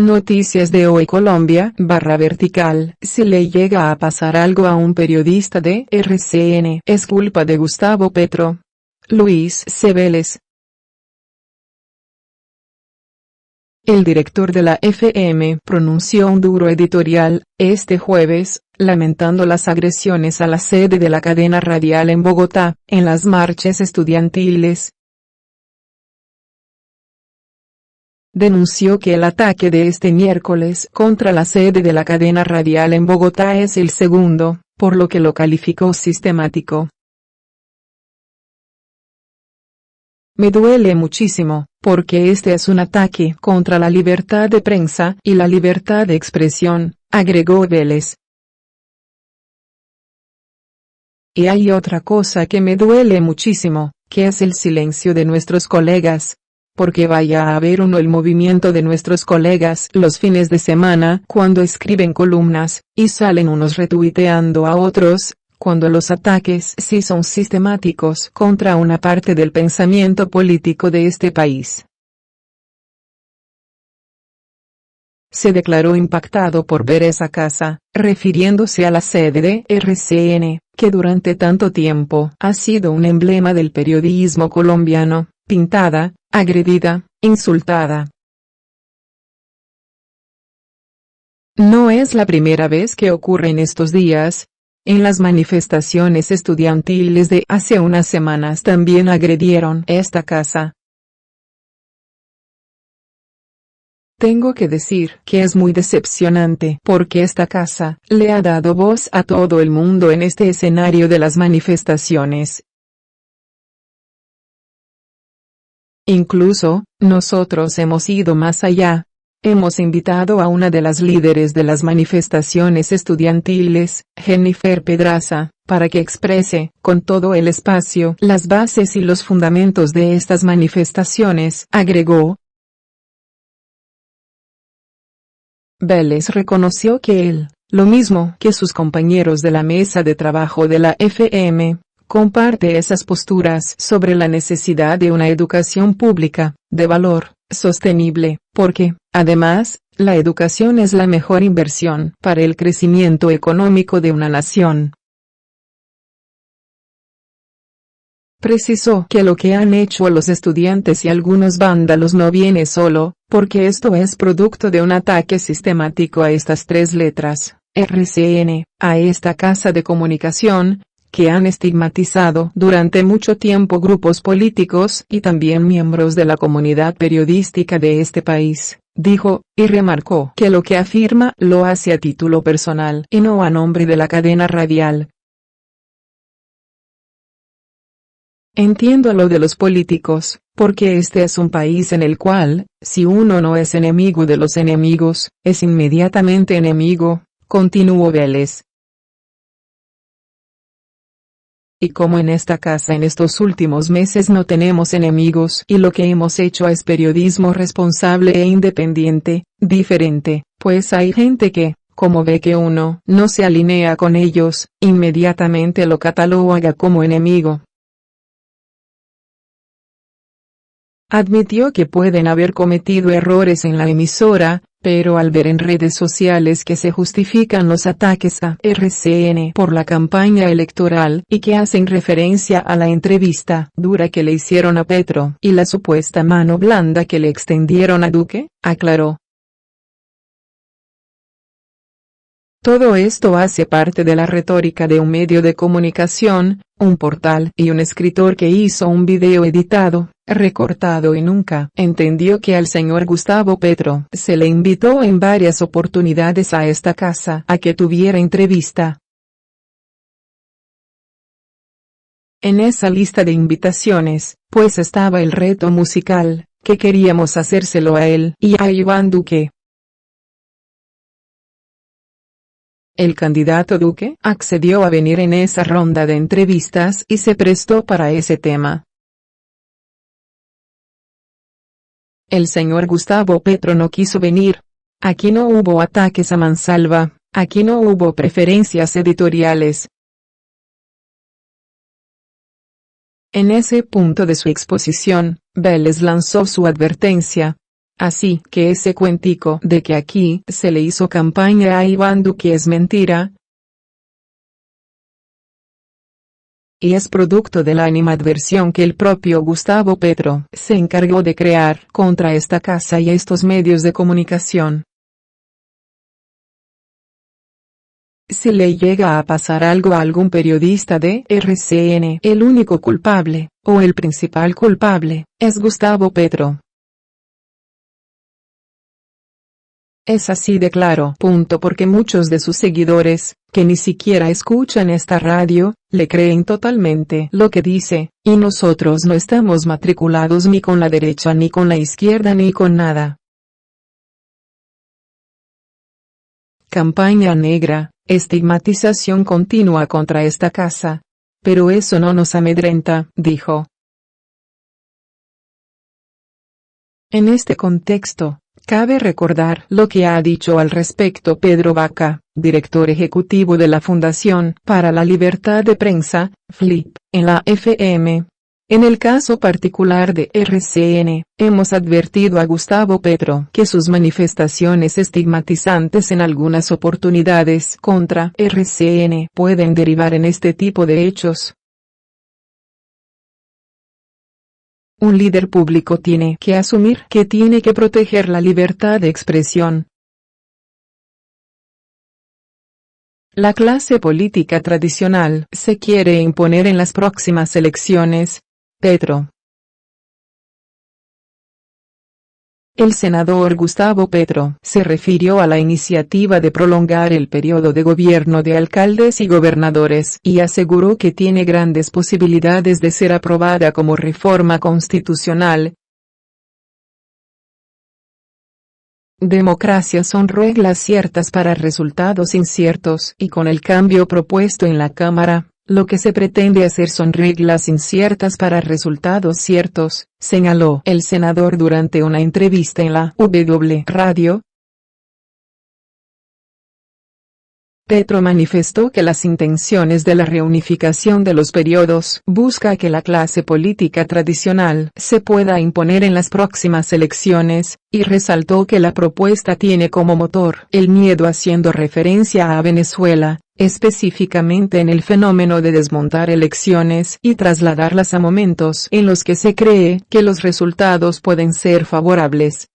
Noticias de Hoy Colombia /vertical. Si le llega a pasar algo a un periodista de RCN, es culpa de Gustavo Petro. Luis C. Vélez. El director de la FM pronunció un duro editorial, este jueves, lamentando las agresiones a la sede de la cadena radial en Bogotá, en las marchas estudiantiles. Denunció que el ataque de este miércoles contra la sede de la cadena radial en Bogotá es el segundo, por lo que lo calificó sistemático. Me duele muchísimo, porque este es un ataque contra la libertad de prensa y la libertad de expresión, agregó Vélez. Y hay otra cosa que me duele muchísimo, que es el silencio de nuestros colegas. Porque vaya a haber el movimiento de nuestros colegas los fines de semana cuando escriben columnas, y salen unos retuiteando a otros, cuando los ataques sí son sistemáticos contra una parte del pensamiento político de este país. Se declaró impactado por ver esa casa, refiriéndose a la sede de RCN, que durante tanto tiempo ha sido un emblema del periodismo colombiano, pintada, agredida, insultada. No es la primera vez que ocurre en estos días. En las manifestaciones estudiantiles de hace unas semanas también agredieron esta casa. Tengo que decir que es muy decepcionante porque esta casa le ha dado voz a todo el mundo en este escenario de las manifestaciones. Incluso, nosotros hemos ido más allá. Hemos invitado a una de las líderes de las manifestaciones estudiantiles, Jennifer Pedraza, para que exprese, con todo el espacio, las bases y los fundamentos de estas manifestaciones, agregó. Vélez reconoció que él, lo mismo que sus compañeros de la mesa de trabajo de la FM, comparte esas posturas sobre la necesidad de una educación pública, de valor, sostenible, porque, además, la educación es la mejor inversión para el crecimiento económico de una nación. Precisó que lo que han hecho los estudiantes y algunos vándalos no viene solo, porque esto es producto de un ataque sistemático a estas tres letras, RCN, a esta casa de comunicación, que han estigmatizado durante mucho tiempo grupos políticos y también miembros de la comunidad periodística de este país, dijo, y remarcó que lo que afirma lo hace a título personal y no a nombre de la cadena radial. Entiendo lo de los políticos, porque este es un país en el cual, si uno no es enemigo de los enemigos, es inmediatamente enemigo, continuó Vélez. Y como en esta casa en estos últimos meses no tenemos enemigos y lo que hemos hecho es periodismo responsable e independiente, diferente, pues hay gente que, como ve que uno no se alinea con ellos, inmediatamente lo cataloga como enemigo. Admitió que pueden haber cometido errores en la emisora, pero al ver en redes sociales que se justifican los ataques a RCN por la campaña electoral y que hacen referencia a la entrevista dura que le hicieron a Petro y la supuesta mano blanda que le extendieron a Duque, aclaró. Todo esto hace parte de la retórica de un medio de comunicación, un portal y un escritor que hizo un video editado, recortado y nunca entendió que al señor Gustavo Petro se le invitó en varias oportunidades a esta casa a que tuviera entrevista. En esa lista de invitaciones, pues estaba el reto musical, que queríamos hacérselo a él y a Iván Duque. El candidato Duque accedió a venir en esa ronda de entrevistas y se prestó para ese tema. El señor Gustavo Petro no quiso venir. Aquí no hubo ataques a mansalva, aquí no hubo preferencias editoriales. En ese punto de su exposición, Vélez lanzó su advertencia. Así que ese cuentico de que aquí se le hizo campaña a Iván Duque es mentira, y es producto de la animadversión que el propio Gustavo Petro se encargó de crear contra esta casa y estos medios de comunicación. Si le llega a pasar algo a algún periodista de RCN, el único culpable, o el principal culpable, es Gustavo Petro. Es así de claro. Porque muchos de sus seguidores, que ni siquiera escuchan esta radio, le creen totalmente lo que dice, y nosotros no estamos matriculados ni con la derecha ni con la izquierda ni con nada. Campaña negra, estigmatización continua contra esta casa. Pero eso no nos amedrenta, dijo. En este contexto, cabe recordar lo que ha dicho al respecto Pedro Vaca, director ejecutivo de la Fundación para la Libertad de Prensa, FLIP, en la FM. En el caso particular de RCN, hemos advertido a Gustavo Petro que sus manifestaciones estigmatizantes en algunas oportunidades contra RCN pueden derivar en este tipo de hechos. Un líder público tiene que asumir que tiene que proteger la libertad de expresión. La clase política tradicional se quiere imponer en las próximas elecciones. Petro. El senador Gustavo Petro se refirió a la iniciativa de prolongar el periodo de gobierno de alcaldes y gobernadores y aseguró que tiene grandes posibilidades de ser aprobada como reforma constitucional. Democracia son reglas ciertas para resultados inciertos y con el cambio propuesto en la Cámara, lo que se pretende hacer son reglas inciertas para resultados ciertos, señaló el senador durante una entrevista en la W Radio. Petro manifestó que las intenciones de la reunificación de los periodos busca que la clase política tradicional se pueda imponer en las próximas elecciones, y resaltó que la propuesta tiene como motor el miedo haciendo referencia a Venezuela, específicamente en el fenómeno de desmontar elecciones y trasladarlas a momentos en los que se cree que los resultados pueden ser favorables.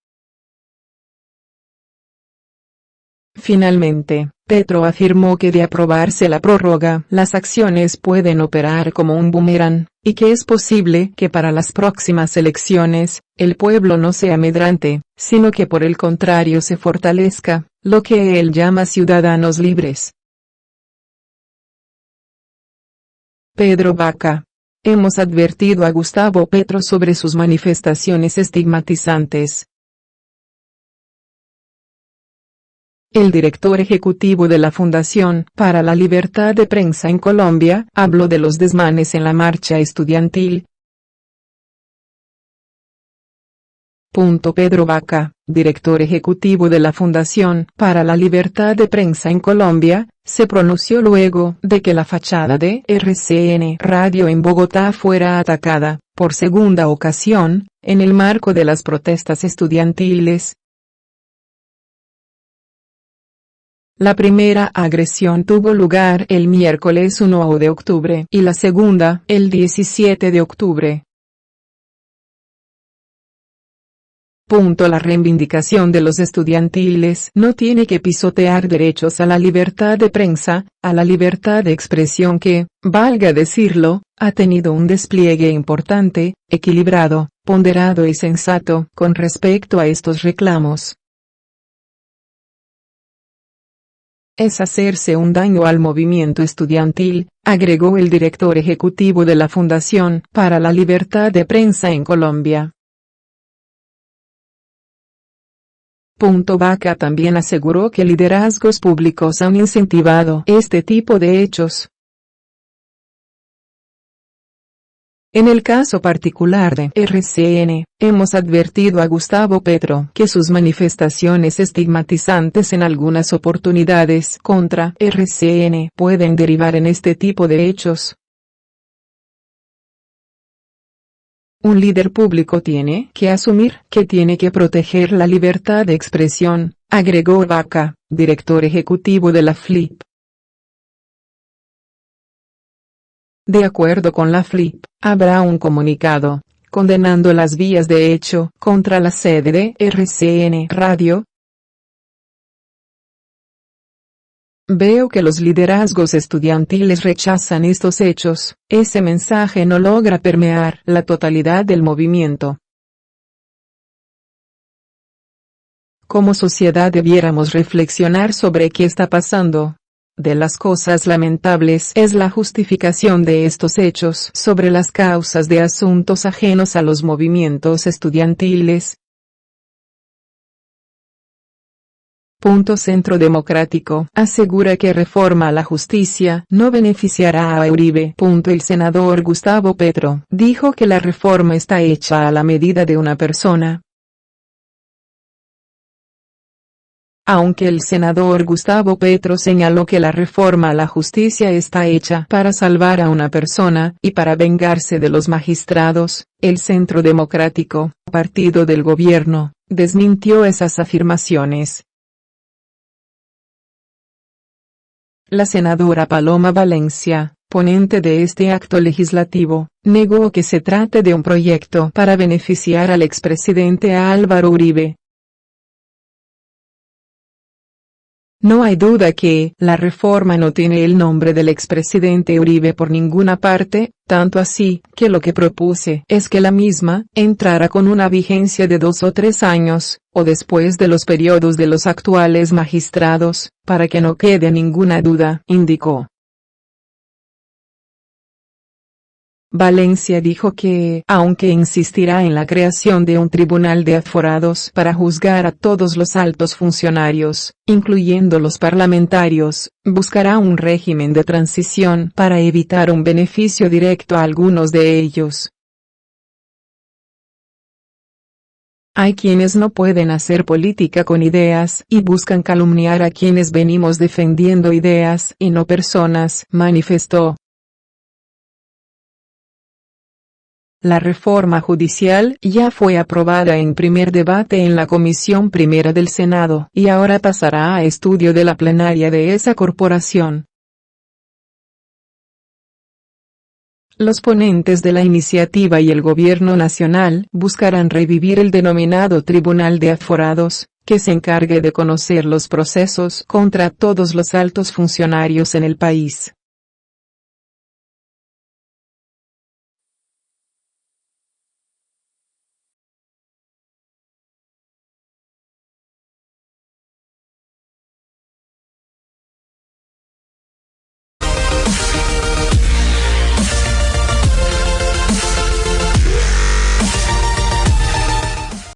Finalmente, Petro afirmó que de aprobarse la prórroga, las acciones pueden operar como un boomerang, y que es posible que para las próximas elecciones, el pueblo no sea amedrante, sino que por el contrario se fortalezca, lo que él llama ciudadanos libres. Pedro Vaca. Hemos advertido a Gustavo Petro sobre sus manifestaciones estigmatizantes. El director ejecutivo de la Fundación para la Libertad de Prensa en Colombia habló de los desmanes en la marcha estudiantil. Pedro Vaca, director ejecutivo de la Fundación para la Libertad de Prensa en Colombia, se pronunció luego de que la fachada de RCN Radio en Bogotá fuera atacada, por segunda ocasión, en el marco de las protestas estudiantiles. La primera agresión tuvo lugar el miércoles 1 de octubre y la segunda el 17 de octubre. La reivindicación de los estudiantiles no tiene que pisotear derechos a la libertad de prensa, a la libertad de expresión que, valga decirlo, ha tenido un despliegue importante, equilibrado, ponderado y sensato con respecto a estos reclamos. Es hacerse un daño al movimiento estudiantil, agregó el director ejecutivo de la Fundación para la Libertad de Prensa en Colombia. Vaca también aseguró que liderazgos públicos han incentivado este tipo de hechos. En el caso particular de RCN, hemos advertido a Gustavo Petro que sus manifestaciones estigmatizantes en algunas oportunidades contra RCN pueden derivar en este tipo de hechos. Un líder público tiene que asumir que tiene que proteger la libertad de expresión, agregó Vaca, director ejecutivo de la FLIP. De acuerdo con la FLIP, habrá un comunicado, condenando las vías de hecho contra la sede de RCN Radio. Veo que los liderazgos estudiantiles rechazan estos hechos, ese mensaje no logra permear la totalidad del movimiento. Como sociedad debiéramos reflexionar sobre qué está pasando. De las cosas lamentables es la justificación de estos hechos sobre las causas de asuntos ajenos a los movimientos estudiantiles. Centro Democrático asegura que reforma a la justicia no beneficiará a Uribe. El senador Gustavo Petro dijo que la reforma está hecha a la medida de una persona. Aunque el senador Gustavo Petro señaló que la reforma a la justicia está hecha para salvar a una persona y para vengarse de los magistrados, el Centro Democrático, partido del gobierno, desmintió esas afirmaciones. La senadora Paloma Valencia, ponente de este acto legislativo, negó que se trate de un proyecto para beneficiar al expresidente Álvaro Uribe. No hay duda que la reforma no tiene el nombre del expresidente Uribe por ninguna parte, tanto así que lo que propuse es que la misma entrara con una vigencia de 2 o 3 años, o después de los periodos de los actuales magistrados, para que no quede ninguna duda, indicó. Valencia dijo que, aunque insistirá en la creación de un tribunal de aforados para juzgar a todos los altos funcionarios, incluyendo los parlamentarios, buscará un régimen de transición para evitar un beneficio directo a algunos de ellos. Hay quienes no pueden hacer política con ideas y buscan calumniar a quienes venimos defendiendo ideas y no personas, manifestó. La reforma judicial ya fue aprobada en primer debate en la Comisión Primera del Senado y ahora pasará a estudio de la plenaria de esa corporación. Los ponentes de la iniciativa y el Gobierno Nacional buscarán revivir el denominado Tribunal de Aforados, que se encargue de conocer los procesos contra todos los altos funcionarios en el país.